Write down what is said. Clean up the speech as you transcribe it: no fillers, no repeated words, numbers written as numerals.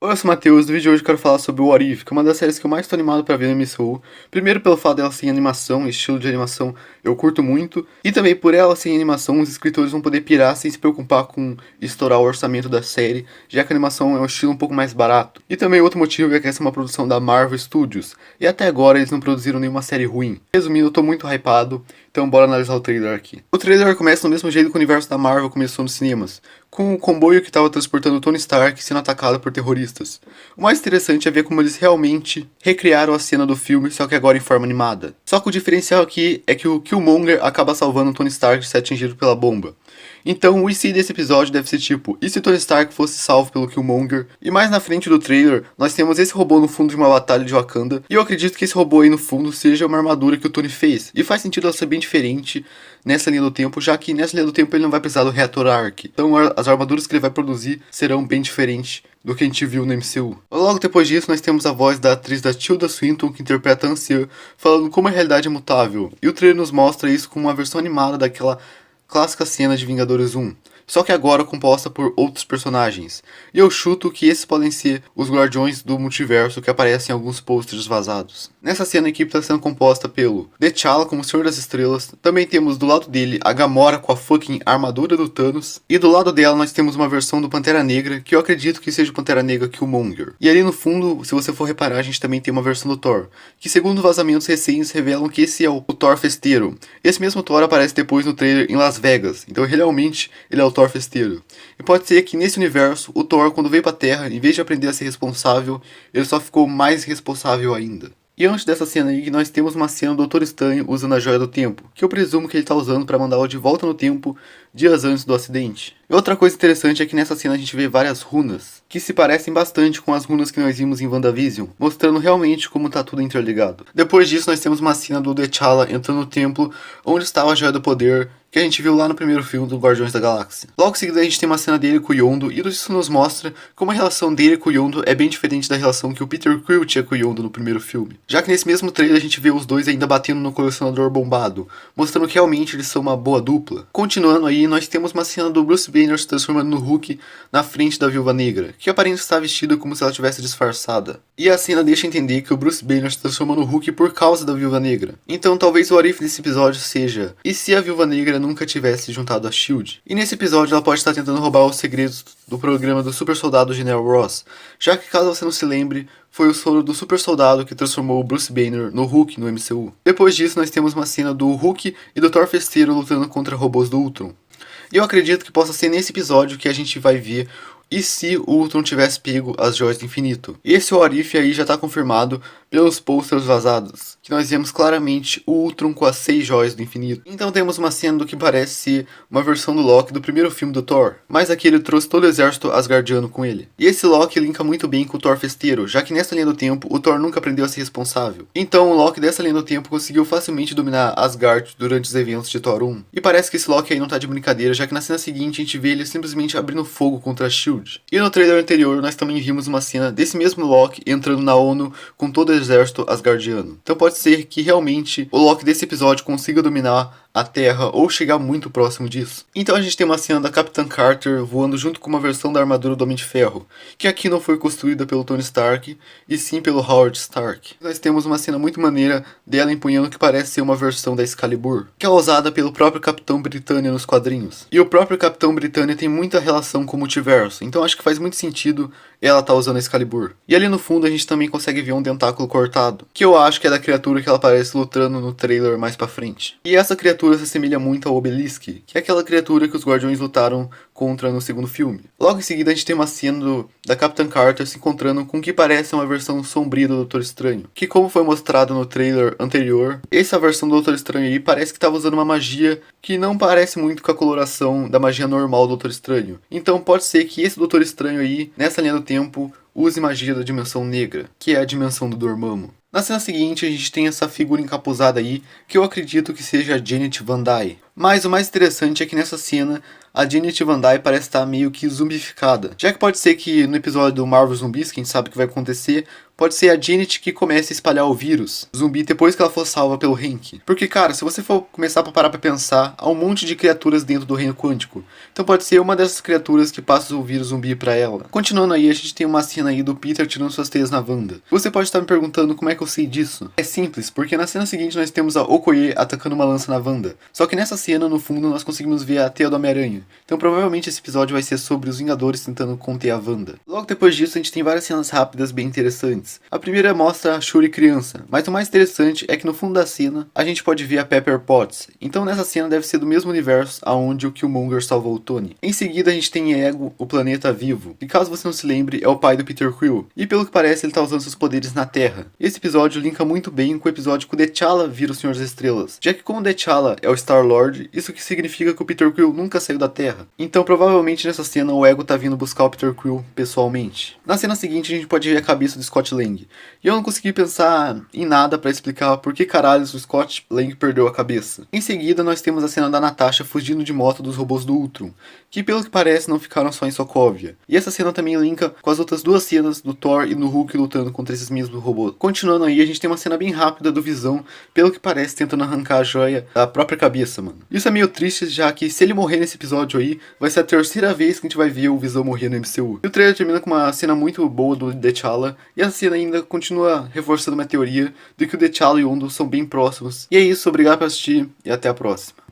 Oi, eu sou o Matheus, no vídeo de hoje eu quero falar sobre o What If, que é uma das séries que eu mais estou animado pra ver no MCU. Primeiro pelo fato dela ser em animação, estilo de animação eu curto muito, e também por ela ser em animação, os escritores vão poder pirar sem se preocupar com estourar o orçamento da série, já que a animação é um estilo um pouco mais barato. E também outro motivo é que essa é uma produção da Marvel Studios, e até agora eles não produziram nenhuma série ruim. Resumindo, eu tô muito hypado, então bora analisar o trailer aqui. O trailer começa no mesmo jeito que o universo da Marvel começou nos cinemas, com o comboio que estava transportando Tony Stark sendo atacado por terroristas. O mais interessante é ver como eles realmente recriaram a cena do filme, só que agora em forma animada. Só que o diferencial aqui é que o Killmonger acaba salvando Tony Stark de ser atingido pela bomba. Então o e se desse episódio deve ser tipo, e se Tony Stark fosse salvo pelo Killmonger? E mais na frente do trailer, nós temos esse robô no fundo de uma batalha de Wakanda, e eu acredito que esse robô aí no fundo seja uma armadura que o Tony fez. E faz sentido ela ser bem diferente nessa linha do tempo, já que nessa linha do tempo ele não vai precisar do reator Arc. Então as armaduras que ele vai produzir serão bem diferentes do que a gente viu no MCU. Logo depois disso, nós temos a voz da atriz da Tilda Swinton, que interpreta a Anciã, falando como a realidade é mutável. E o trailer nos mostra isso com uma versão animada daquela clássica cena de Vingadores 1, só que agora composta por outros personagens. E eu chuto que esses podem ser os Guardiões do Multiverso que aparecem em alguns posters vazados. Nessa cena a equipe está sendo composta pelo T'Challa como Senhor das Estrelas, também temos do lado dele a Gamora com a fucking armadura do Thanos, e do lado dela nós temos uma versão do Pantera Negra, que eu acredito que seja o Pantera Negra Killmonger. E ali no fundo, se você for reparar, a gente também tem uma versão do Thor, que segundo vazamentos recentes revelam que esse é o Thor festeiro. Esse mesmo Thor aparece depois no trailer em Las Vegas, então realmente ele é o Thor festeiro. E pode ser que nesse universo, o Thor, quando veio pra Terra, em vez de aprender a ser responsável, ele só ficou mais responsável ainda. E antes dessa cena aí, nós temos uma cena do Doutor Estranho usando a Joia do Tempo, que eu presumo que ele tá usando para mandá-la de volta no tempo, dias antes do acidente. E outra coisa interessante é que nessa cena a gente vê várias runas, que se parecem bastante com as runas que nós vimos em WandaVision, mostrando realmente como tá tudo interligado. Depois disso nós temos uma cena do T'Challa entrando no templo, onde estava a Joia do Poder, que a gente viu lá no primeiro filme do Guardiões da Galáxia. Logo em seguida a gente tem uma cena dele com o Yondo, e isso nos mostra como a relação dele com o Yondo é bem diferente da relação que o Peter Quill tinha com o Yondo no primeiro filme. Já que nesse mesmo trailer a gente vê os dois ainda batendo no colecionador bombado, mostrando que realmente eles são uma boa dupla. Continuando aí, nós temos uma cena do Bruce Banner se transformando no Hulk na frente da Viúva Negra, que aparentemente está vestida como se ela tivesse disfarçada. E a cena deixa entender que o Bruce Banner se transformou no Hulk por causa da Viúva Negra. Então talvez o what if desse episódio seja, e se a Viúva Negra nunca tivesse juntado a SHIELD? E nesse episódio ela pode estar tentando roubar os segredos do programa do Super Soldado General Ross, já que caso você não se lembre, foi o soro do Super Soldado que transformou o Bruce Banner no Hulk no MCU. Depois disso nós temos uma cena do Hulk e do Thor Festeiro lutando contra robôs do Ultron. E eu acredito que possa ser nesse episódio que a gente vai ver e se o Ultron tivesse pego as Joias do Infinito. E esse what if aí já está confirmado pelos posters vazados, que nós vemos claramente o Ultron com as 6 Joias do Infinito. Então temos uma cena do que parece ser uma versão do Loki do primeiro filme do Thor, mas aqui ele trouxe todo o exército asgardiano com ele. E esse Loki linka muito bem com o Thor festeiro, já que nessa linha do tempo o Thor nunca aprendeu a ser responsável. Então o Loki dessa linha do tempo conseguiu facilmente dominar Asgard durante os eventos de Thor 1. E parece que esse Loki aí não tá de brincadeira, já que na cena seguinte a gente vê ele simplesmente abrindo fogo contra a SHIELD. E no trailer anterior nós também vimos uma cena desse mesmo Loki entrando na ONU com todo o exército asgardiano. Então pode ser que realmente o Loki desse episódio consiga dominar a Terra ou chegar muito próximo disso. Então a gente tem uma cena da Capitã Carter voando junto com uma versão da armadura do Homem de Ferro, que aqui não foi construída pelo Tony Stark, e sim pelo Howard Stark. Nós temos uma cena muito maneira dela empunhando o que parece ser uma versão da Excalibur, que é usada pelo próprio Capitão Britânia nos quadrinhos. E o próprio Capitão Britânia tem muita relação com o multiverso, então acho que faz muito sentido ela tá usando a Excalibur. E ali no fundo a gente também consegue ver um dentáculo cortado, que eu acho que é da criatura que ela aparece lutando no trailer mais pra frente. E essa criatura se assemelha muito ao Obelisk, que é aquela criatura que os Guardiões lutaram contra no segundo filme. Logo em seguida a gente tem uma cena da Capitã Carter se encontrando com o que parece uma versão sombria do Doutor Estranho, que como foi mostrado no trailer anterior, essa versão do Doutor Estranho aí parece que estava usando uma magia que não parece muito com a coloração da magia normal do Doutor Estranho. Então pode ser que esse Doutor Estranho aí, nessa linha do tempo, use magia da dimensão negra, que é a dimensão do Dormammu. Na cena seguinte a gente tem essa figura encapuzada aí, que eu acredito que seja a Janet Van Dyne. Mas o mais interessante é que nessa cena a Janet Van Dyne parece estar meio que zumbificada. Já que pode ser que no episódio do Marvel Zumbis, que a gente sabe que vai acontecer, pode ser a Janet que comece a espalhar o vírus zumbi depois que ela for salva pelo Hank. Porque, cara, se você for começar a parar pra pensar, há um monte de criaturas dentro do reino quântico. Então pode ser uma dessas criaturas que passa o vírus zumbi pra ela. Continuando aí, a gente tem uma cena aí do Peter tirando suas teias na Wanda. Você pode estar me perguntando como é que eu sei disso. É simples, porque na cena seguinte nós temos a Okoye atacando uma lança na Wanda. Só que nessa cena, no fundo, nós conseguimos ver a teia do Homem-Aranha. Então provavelmente esse episódio vai ser sobre os Vingadores tentando conter a Wanda. Logo depois disso, a gente tem várias cenas rápidas bem interessantes. A primeira mostra a Shuri criança, mas o mais interessante é que no fundo da cena, a gente pode ver a Pepper Potts. Então nessa cena deve ser do mesmo universo aonde o Killmonger salvou o Tony. Em seguida a gente tem Ego, o planeta vivo, que caso você não se lembre, é o pai do Peter Quill. E pelo que parece, ele tá usando seus poderes na Terra. Esse episódio linka muito bem com o episódio que o T'Challa vira o Senhor das Estrelas. Já que como o T'Challa é o Star-Lord, isso que significa que o Peter Quill nunca saiu da Terra. Então provavelmente nessa cena o Ego tá vindo buscar o Peter Quill pessoalmente. Na cena seguinte a gente pode ver a cabeça do Scott Lang. E eu não consegui pensar em nada pra explicar por que caralhos o Scott Lang perdeu a cabeça. Em seguida nós temos a cena da Natasha fugindo de moto dos robôs do Ultron, que pelo que parece não ficaram só em Sokovia. E essa cena também linka com as outras duas cenas do Thor e do Hulk lutando contra esses mesmos robôs. Continuando aí, a gente tem uma cena bem rápida do Visão, pelo que parece tentando arrancar a joia da própria cabeça, mano. Isso é meio triste, já que se ele morrer nesse episódio aí, vai ser a terceira vez que a gente vai ver o Visão morrer no MCU. E o trailer termina com uma cena muito boa do T'Challa, e a cena ainda continua reforçando uma teoria de que o T'Challa e o Yondu são bem próximos. E é isso, obrigado por assistir e até a próxima.